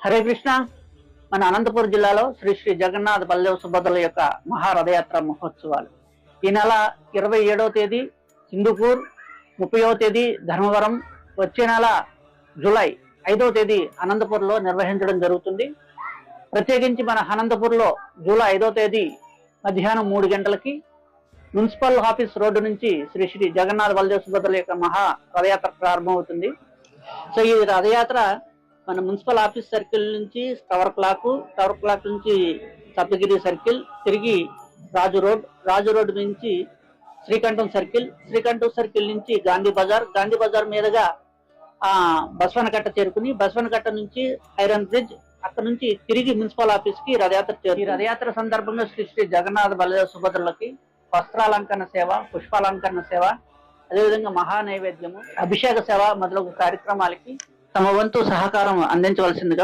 హరే కృష్ణ. మన అనంతపురం జిల్లాలో శ్రీ శ్రీ జగన్నాథ బలదేవ సుభద్రల యొక్క మహారథయాత్ర మహోత్సవాలు ఈ నెల 27వ తేదీ హిందూపూర్, 30వ తేదీ ధర్మవరం, వచ్చే నెల జూలై 5వ తేదీ అనంతపూర్లో నిర్వహించడం జరుగుతుంది. ప్రత్యేకించి మన అనంతపూర్లో జూలై 5వ తేదీ మధ్యాహ్నం 3 గంటలకి మున్సిపల్ ఆఫీస్ రోడ్డు నుంచి శ్రీ శ్రీ జగన్నాథ బలదేవ సుభద్రల యొక్క మహా రథయాత్ర ప్రారంభమవుతుంది. సో ఈ రథయాత్ర మన మున్సిపల్ ఆఫీస్ సర్కిల్ నుంచి టవర్ క్లాక్ నుంచి సప్తగిరి సర్కిల్, తిరిగి రాజు రోడ్ నుంచి శ్రీకంఠం సర్కిల్ నుంచి గాంధీ బజార్ మీదుగా బస్వనకట్ట చేరుకుని బస్వనకట్ట నుంచి ఐరన్ బ్రిడ్జ్, అక్కడ నుంచి తిరిగి మున్సిపల్ ఆఫీస్ కి రథయాత్ర చేరు. ఈ రథయాత్ర సందర్భంగా శ్రీ శ్రీ జగన్నాథ బలదేవ సుభద్రలకి వస్త్రాలంకరణ సేవ, పుష్పాలంకరణ సేవ, అదేవిధంగా మహా నైవేద్యము, అభిషేక సేవ మొదలగు కార్యక్రమాలకి తమ వంతు సహకారం అందించవలసిందిగా